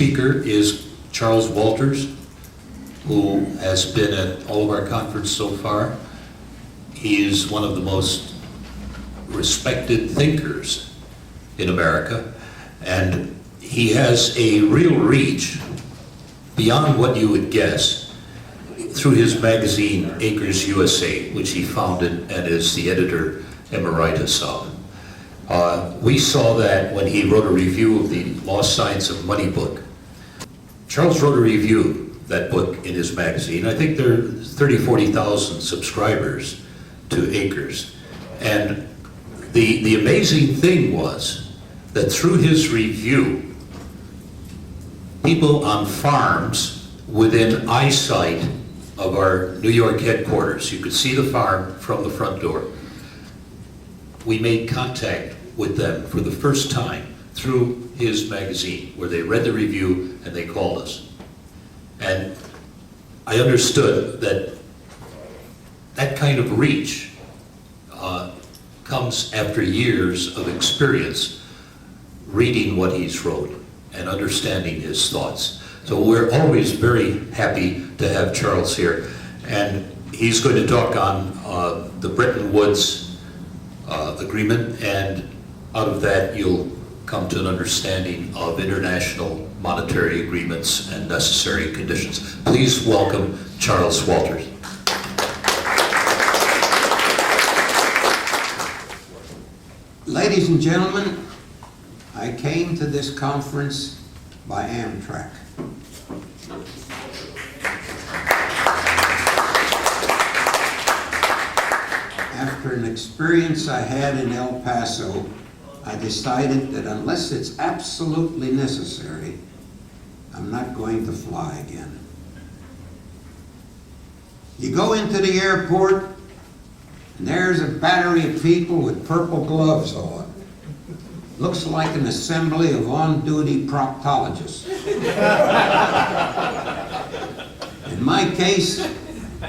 speaker is Charles Walters, who has been at all of our conference so far. He is one of the most respected thinkers in America, and he has a real reach beyond what you would guess through his magazine, Acres U.S.A., which he founded and is the editor emeritus of. We saw that when he wrote a review of the Lost Science of Money book. Charles wrote a review of that book in his magazine. I think there are 40,000 subscribers to Acres. And the amazing thing was that through his review, people on farms within eyesight of our New York headquarters, you could see the farm from the front door, we made contact with them for the first time through his magazine, where they read the review and they called us. And I understood that that kind of reach comes after years of experience reading what he's wrote and understanding his thoughts. So we're always very happy to have Charles here. And he's going to talk on the Bretton Woods agreement, and out of that you'll come to an understanding of international monetary agreements and necessary conditions. Please welcome Charles Walters. Ladies and gentlemen, I came to this conference by Amtrak. After an experience I had in El Paso, I decided that unless it's absolutely necessary, I'm not going to fly again. You go into the airport, and there's a battery of people with purple gloves on. Looks like an assembly of on-duty proctologists. In my case,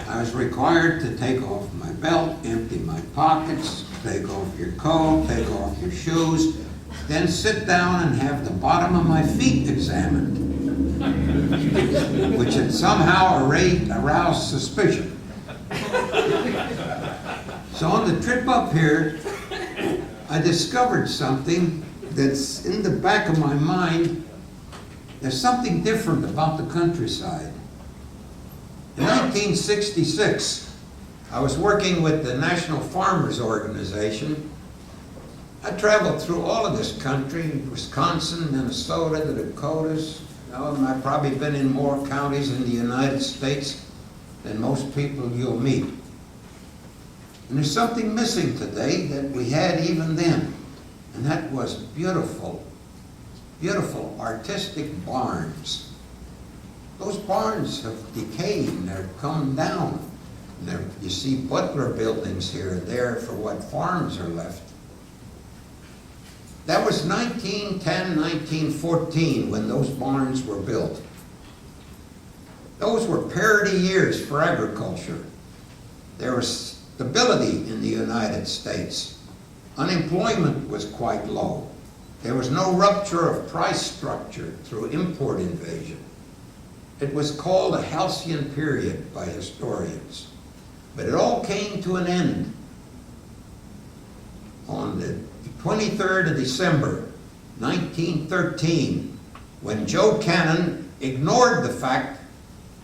I was required to take off my belt, empty my pockets, take off your coat, take off your shoes, then sit down and have the bottom of my feet examined, which had somehow aroused suspicion. So on the trip up here, I discovered something that's in the back of my mind. There's something different about the countryside. In 1966, I was working with the National Farmers Organization. I traveled through all of this country, Wisconsin, Minnesota, the Dakotas. I've probably been in more counties in the United States than most people you'll meet. And there's something missing today that we had even then, and that was beautiful, beautiful artistic barns. Those barns have decayed and they're come down. And you see butler buildings here and there for what farms are left. That was 1910, 1914 when those barns were built. Those were parity years for agriculture. There was stability in the United States. Unemployment was quite low. There was no rupture of price structure through import invasion. It was called a halcyon period by historians. But it all came to an end on the 23rd of December, 1913, when Joe Cannon ignored the fact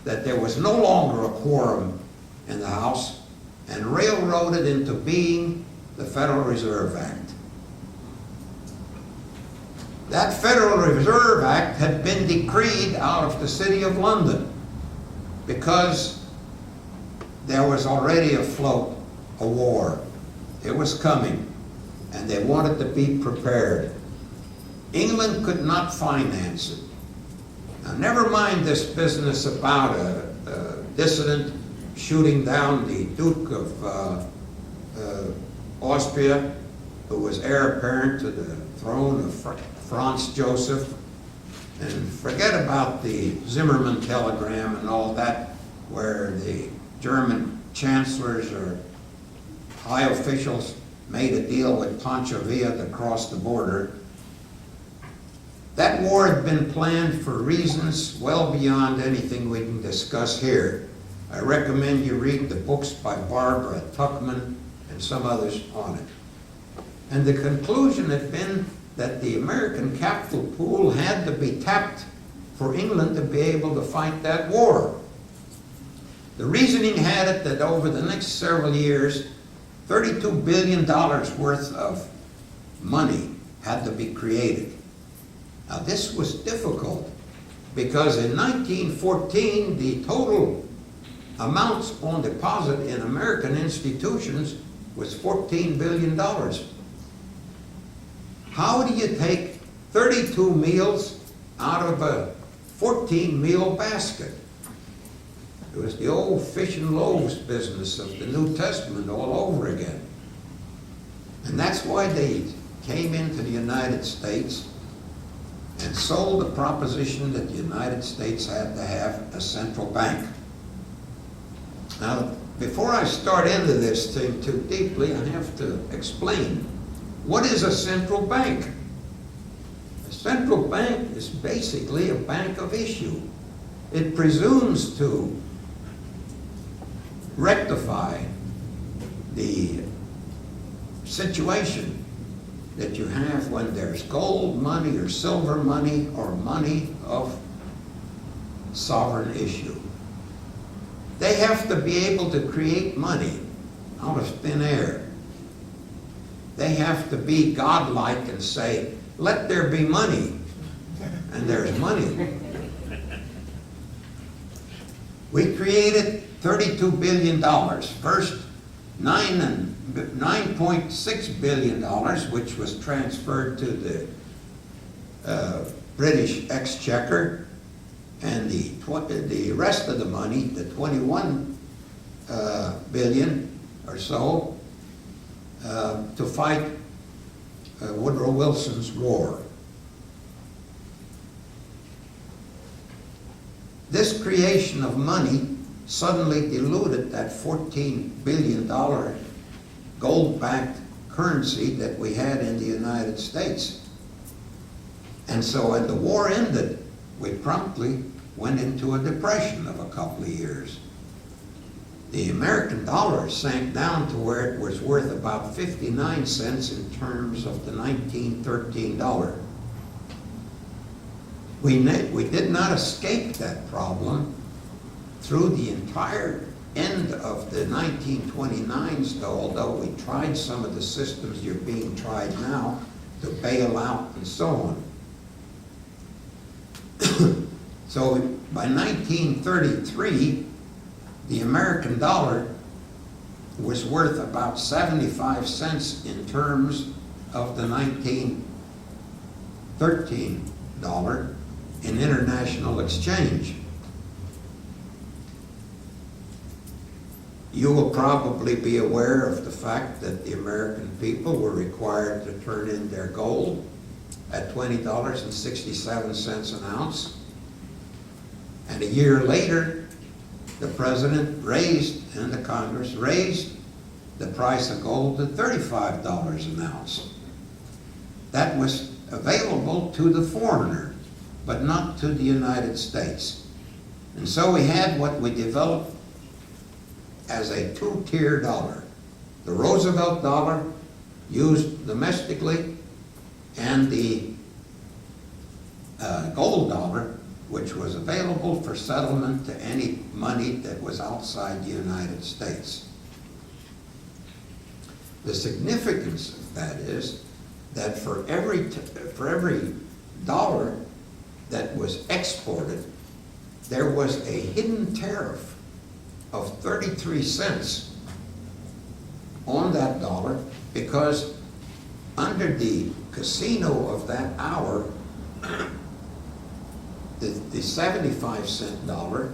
that there was no longer a quorum in the House and railroaded into being the Federal Reserve Act. That Federal Reserve Act had been decreed out of the City of London because there was already afloat a war. It was coming, and they wanted to be prepared. England could not finance it. Now, never mind this business about a dissident shooting down the Duke of Austria, who was heir apparent to the throne of Franz Joseph. And forget about the Zimmermann telegram and all that, where the German chancellors or high officials made a deal with Pancho Villa to cross the border. That war had been planned for reasons well beyond anything we can discuss here. I recommend you read the books by Barbara Tuchman and some others on it. And the conclusion had been that the American capital pool had to be tapped for England to be able to fight that war. The reasoning had it that over the next several years, $32 billion worth of money had to be created. Now this was difficult because in 1914, the total amounts on deposit in American institutions was $14 billion. How do you take 32 meals out of a 14-meal basket? It was the old fish and loaves business of the New Testament all over again. And that's why they came into the United States and sold the proposition that the United States had to have a central bank. Now, before I start into this thing too deeply, I have to explain, what is a central bank? A central bank is basically a bank of issue. It presumes to rectify the situation that you have when there's gold money or silver money or money of sovereign issue. They have to be able to create money out of thin air. They have to be godlike and say, let there be money. And there's money. We created $32 billion. First, $9.6 billion, which was transferred to the British Exchequer, and the rest of the money, the 21 billion or so, to fight Woodrow Wilson's war. This creation of money suddenly diluted that $14 billion gold-backed currency that we had in the United States. And so when the war ended, we promptly went into a depression of a couple of years. The American dollar sank down to where it was worth about 59 cents in terms of the 1913 dollar. We did not escape that problem through the entire end of the 1929s, though, although we tried some of the systems you're being tried now to bail out and so on. So by 1933, the American dollar was worth about 75 cents in terms of the 1913 dollar in international exchange. You will probably be aware of the fact that the American people were required to turn in their gold at $20.67 an ounce. And a year later, the President raised, and the Congress raised, the price of gold to $35 an ounce. That was available to the foreigner, but not to the United States. And so we had what we developed as a two-tier dollar. The Roosevelt dollar, used domestically, and the gold dollar, which was available for settlement to any money that was outside the United States. The significance of that is that for every dollar that was exported, there was a hidden tariff of 33 cents on that dollar, because under the casino of that hour, the 75-cent dollar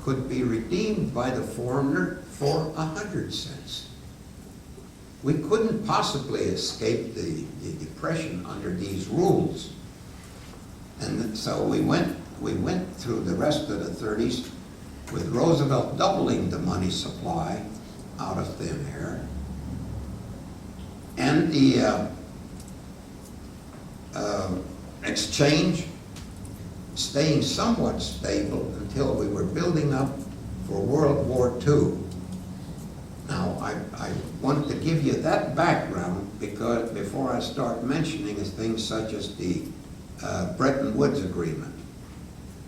could be redeemed by the foreigner for 100 cents. We couldn't possibly escape the depression under these rules. And so we went through the rest of the 30s with Roosevelt doubling the money supply out of thin air. And the exchange staying somewhat stable until we were building up for World War II. Now, I want to give you that background because before I start mentioning things such as the Bretton Woods Agreement.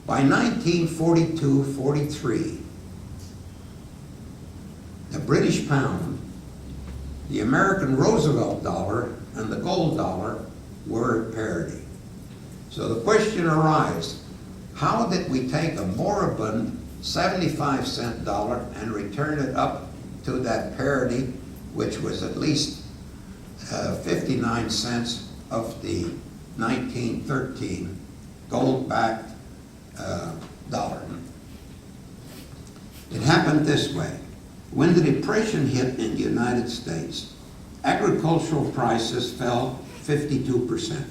By 1942-43, the British pound, the American Roosevelt dollar, and the gold dollar were at parity. So the question arises, how did we take a moribund 75-cent dollar and return it up to that parity, which was at least 59 cents of the 1913 gold-backed dollar? It happened this way. When the Depression hit in the United States, agricultural prices fell 52%.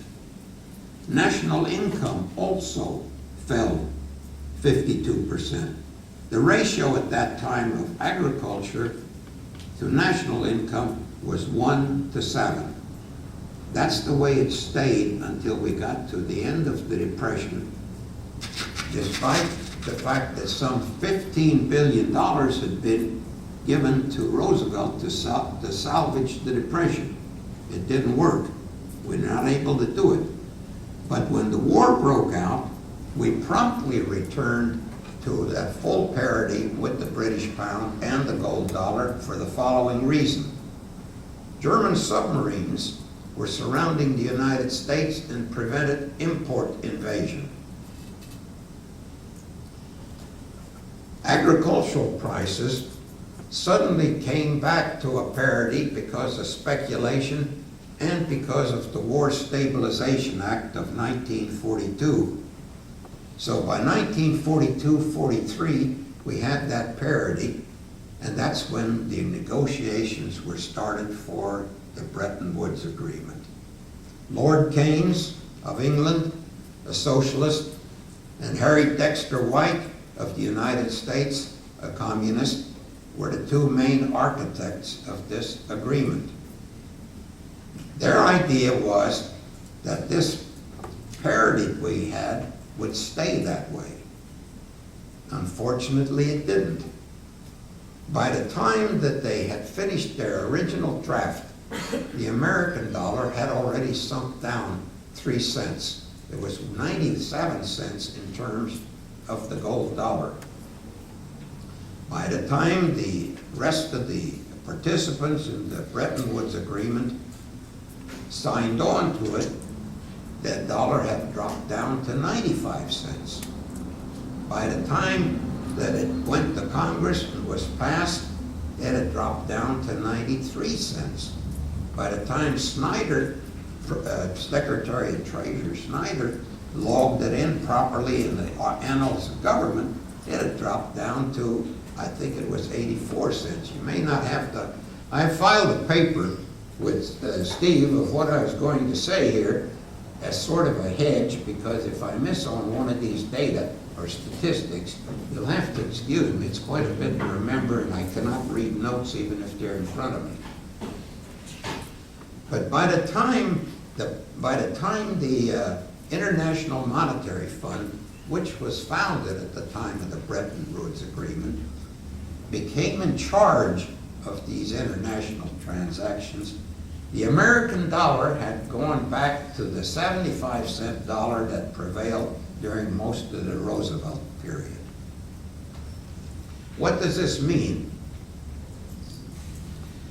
National income also fell 52%. The ratio at that time of agriculture to national income was 1 to 7. That's the way it stayed until we got to the end of the Depression, despite the fact that some $15 billion had been given to Roosevelt to salvage the Depression. It didn't work. We're not able to do it. But when the war broke out, we promptly returned to that full parity with the British pound and the gold dollar for the following reason. German submarines were surrounding the United States and prevented import invasion. Agricultural prices suddenly came back to a parity because of speculation and because of the War Stabilization Act of 1942. So by 1942-43, we had that parity, and that's when the negotiations were started for the Bretton Woods Agreement. Lord Keynes of England, a socialist, and Harry Dexter White of the United States, a communist, were the two main architects of this agreement. Their idea was that this parity we had would stay that way. Unfortunately, it didn't. By the time that they had finished their original draft, the American dollar had already sunk down 3 cents. It was 97 cents in terms of the gold dollar. By the time the rest of the participants in the Bretton Woods Agreement signed on to it, that dollar had dropped down to 95 cents. By the time that it went to Congress and was passed, it had dropped down to 93 cents. By the time Snyder, Secretary of Treasury Snyder, logged it in properly in the annals of government, it had dropped down to, I think it was 84 cents. You may not have to, I filed a paper with Steve of what I was going to say here as sort of a hedge, because if I miss on one of these data or statistics, you'll have to excuse me. It's quite a bit to remember, and I cannot read notes even if they're in front of me. But by the time the International Monetary Fund, which was founded at the time of the Bretton Woods Agreement, became in charge of these international transactions, the American dollar had gone back to the 75-cent dollar that prevailed during most of the Roosevelt period. What does this mean?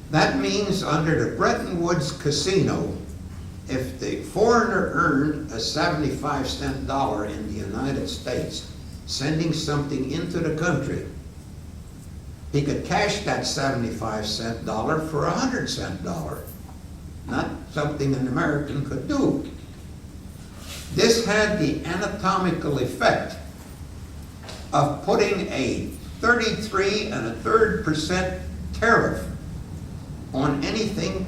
That means under the Bretton Woods casino, if the foreigner earned a 75-cent dollar in the United States, sending something into the country, he could cash that 75-cent dollar for a 100-cent dollar. Not something an American could do. This had the anatomical effect of putting a 33.33% tariff on anything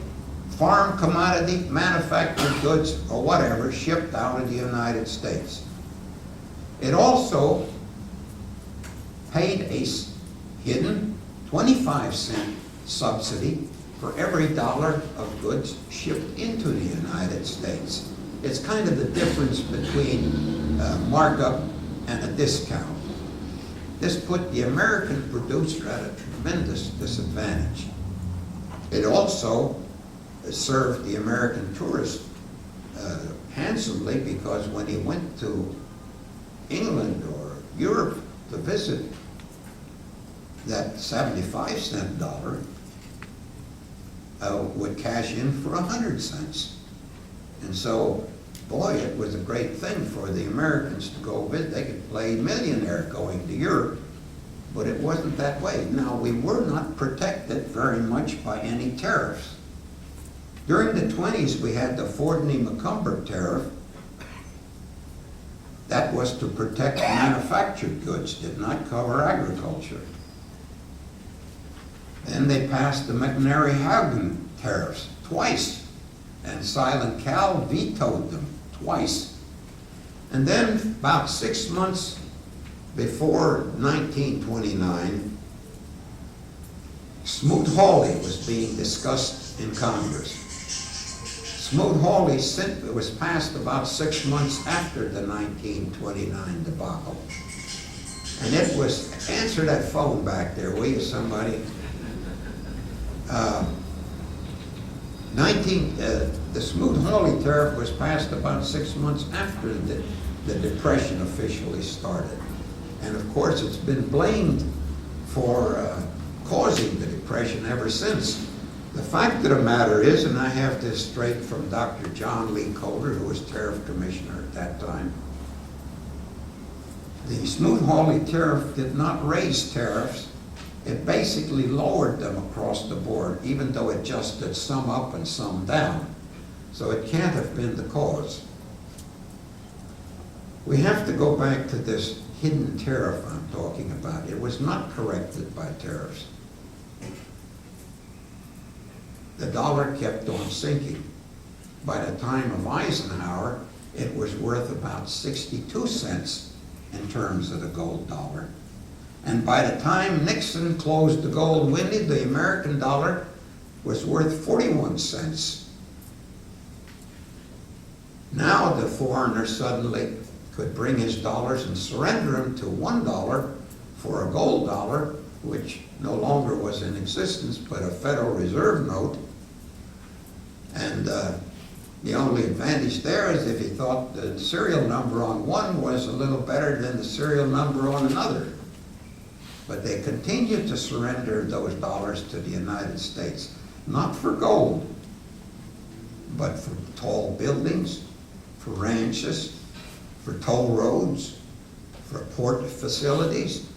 farm commodity, manufactured goods, or whatever shipped out of the United States. It also paid a hidden 25-cent subsidy for every dollar of goods shipped into the United States. It's kind of the difference between markup and a discount. This put the American producer at a tremendous disadvantage. It also served the American tourist handsomely, because when he went to England or Europe to visit, that 75-cent dollar would cash in for 100 cents. And so, boy, it was a great thing for the Americans to go visit. They could play millionaire going to Europe, but it wasn't that way. Now, we were not protected very much by any tariffs. During the 20s, we had the Fordney-McCumber tariff. That was to protect manufactured goods, did not cover agriculture. Then they passed the McNary-Haugen tariffs twice, and Silent Cal vetoed them twice. And then about 6 months before 1929, Smoot-Hawley was being discussed in Congress. Smoot-Hawley was passed about 6 months after the 1929 debacle. And it was, answer that phone back there, will you, somebody? The Smoot-Hawley tariff was passed about 6 months after the Depression officially started. And of course, it's been blamed for causing the Depression ever since. The fact of the matter is, and I have this straight from Dr. John Lee Coulter, who was tariff commissioner at that time, the Smoot-Hawley tariff did not raise tariffs. It basically lowered them across the board, even though it adjusted some up and some down. So it can't have been the cause. We have to go back to this hidden tariff I'm talking about. It was not corrected by tariffs. The dollar kept on sinking. By the time of Eisenhower, it was worth about 62 cents in terms of the gold dollar. And by the time Nixon closed the gold window, the American dollar was worth 41 cents. Now the foreigner suddenly could bring his dollars and surrender them to $1 for a gold dollar, which no longer was in existence, but a Federal Reserve note. And the only advantage there is if he thought the serial number on one was a little better than the serial number on another. But they continued to surrender those dollars to the United States, not for gold, but for tall buildings, for ranches, for toll roads, for port facilities,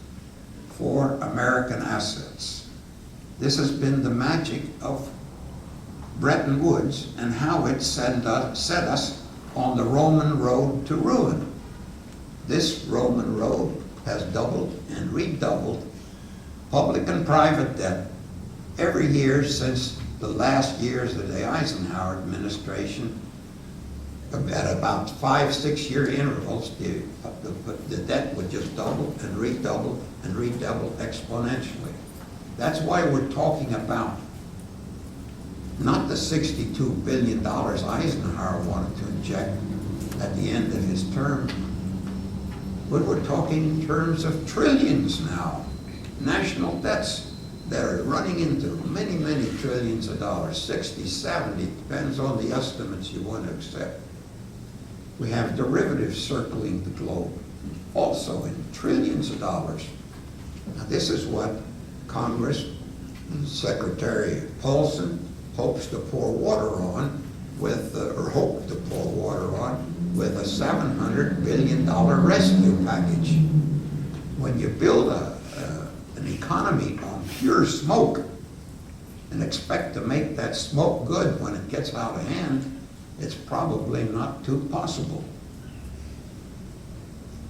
for American assets. This has been the magic of Bretton Woods and how it set us on the Roman road to ruin. This Roman road has doubled and redoubled public and private debt every year since the last years of the Eisenhower administration. At about 5-6 year intervals, the debt would just double and redouble and redouble exponentially. That's why we're talking about not the $62 billion Eisenhower wanted to inject at the end of his term, but we're talking in terms of trillions now. National debts that are running into many, many trillions of dollars, 60, 70, depends on the estimates you want to accept. We have derivatives circling the globe, also in trillions of dollars. Now this is what Congress and Secretary Paulson hopes to pour water on with, or hope to pour water on with a $700 billion rescue package. When you build an economy on pure smoke and expect to make that smoke good when it gets out of hand, it's probably not too possible.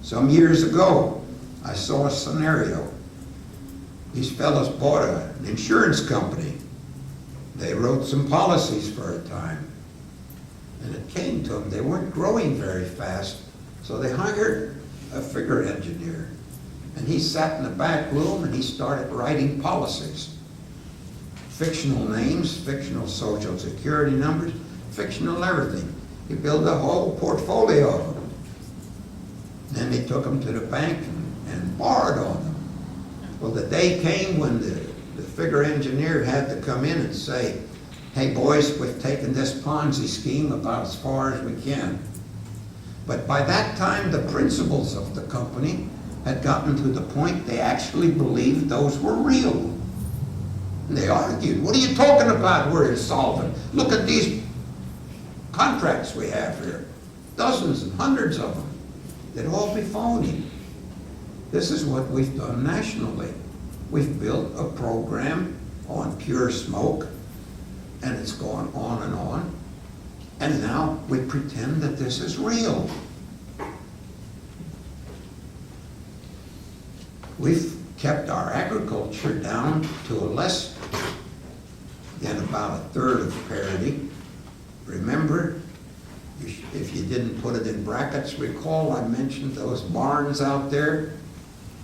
Some years ago, I saw a scenario. These fellows bought an insurance company. They wrote some policies for a time. And it came to them, they weren't growing very fast, so they hired a figure engineer. And he sat in the back room and he started writing policies. Fictional names, fictional social security numbers, fictional everything. He built a whole portfolio of them. Then he took them to the bank and borrowed on them. Well, the day came when the figure engineer had to come in and say, hey boys, we've taken this Ponzi scheme about as far as we can. But by that time, the principals of the company had gotten to the point they actually believed those were real. And they argued, what are you talking about? We're insolvent. Look at these contracts we have here. Dozens and hundreds of them. They'd all be phony. This is what we've done nationally. We've built a program on pure smoke, and it's gone on and on. And now we pretend that this is real. We've kept our agriculture down to a less than about a third of parity. Remember, if you didn't put it in brackets, recall I mentioned those barns out there.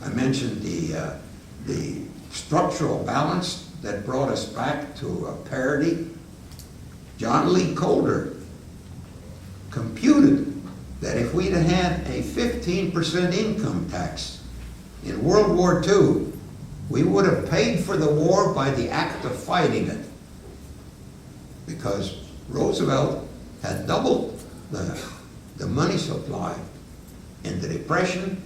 I mentioned the structural balance that brought us back to a parity. John Lee Coulter computed that if we'd had a 15% income tax in World War II, we would have paid for the war by the act of fighting it. Because Roosevelt had doubled the money supply in the Depression,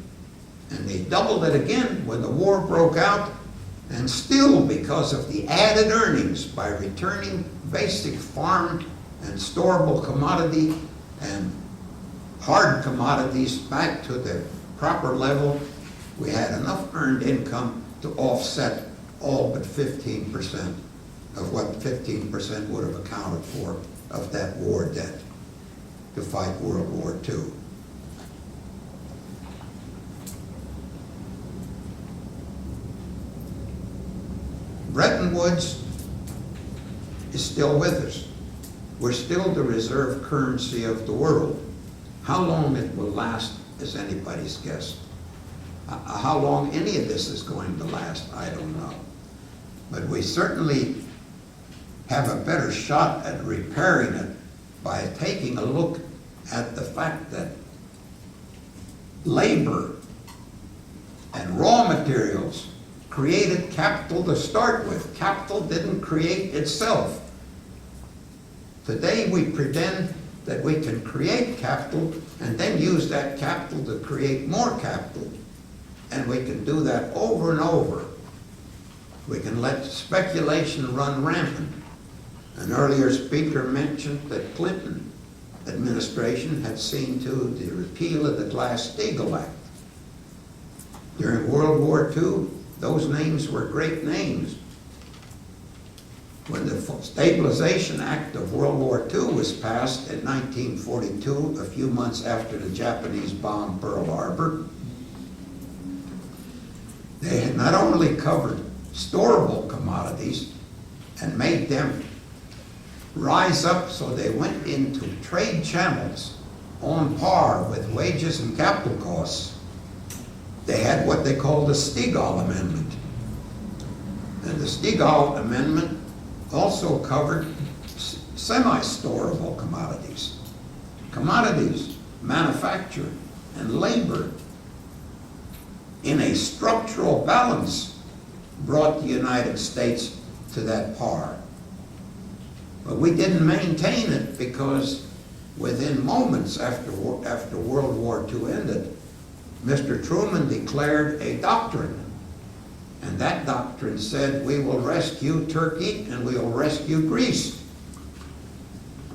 and they doubled it again when the war broke out, and still because of the added earnings by returning basic farm and storable commodity and hard commodities back to the proper level, we had enough earned income to offset all but 15% of what 15% would have accounted for of that war debt to fight World War II. Bretton Woods is still with us. We're still the reserve currency of the world. How long it will last is anybody's guess. How long any of this is going to last, I don't know. But we certainly have a better shot at repairing it by taking a look at the fact that labor and raw materials created capital to start with. Capital didn't create itself. Today we pretend that we can create capital and then use that capital to create more capital. And we can do that over and over. We can let speculation run rampant. An earlier speaker mentioned that Clinton administration had seen to the repeal of the Glass-Steagall Act. During World War II, those names were great names. When the Stabilization Act of World War II was passed in 1942, a few months after the Japanese bombed Pearl Harbor, they had not only covered storable commodities and made them rise up so they went into trade channels on par with wages and capital costs. They had what they called the Steagall Amendment. And the Steagall Amendment also covered semi-storable commodities. Commodities, manufacture, and labor in a structural balance brought the United States to that par. But we didn't maintain it because within moments after World War II ended, Mr. Truman declared a doctrine. And that doctrine said, we will rescue Turkey and we will rescue Greece.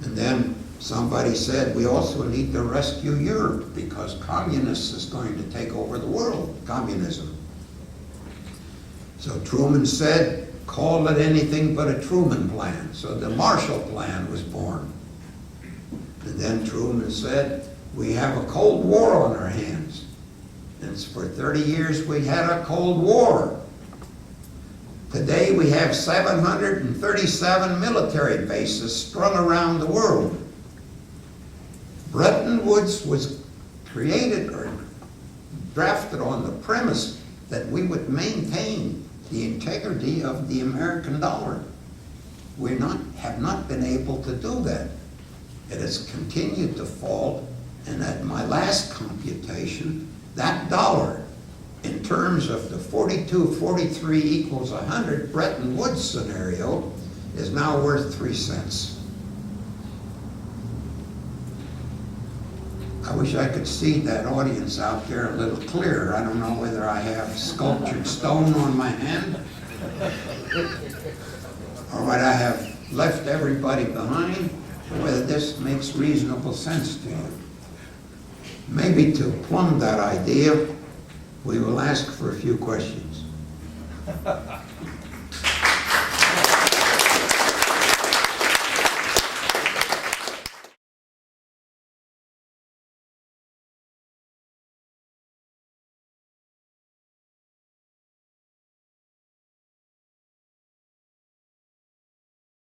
And then somebody said, we also need to rescue Europe because communists is going to take over the world, communism. So Truman said, call it anything but a Truman Plan. So the Marshall Plan was born. And then Truman said, we have a Cold War on our hands. And for 30 years we had a Cold War. Today we have 737 military bases strung around the world. Bretton Woods was created or drafted on the premise that we would maintain the integrity of the American dollar. We have not been able to do that. it has continued to fall, and at my last computation, that dollar, in terms of the 42, 43 equals 100 Bretton Woods scenario, is now worth 3 cents. I wish I could see that audience out there a little clearer. I don't know whether I have sculptured stone on my hand or whether I have left everybody behind, or whether this makes reasonable sense to you. Maybe to plumb that idea, we will ask for a few questions.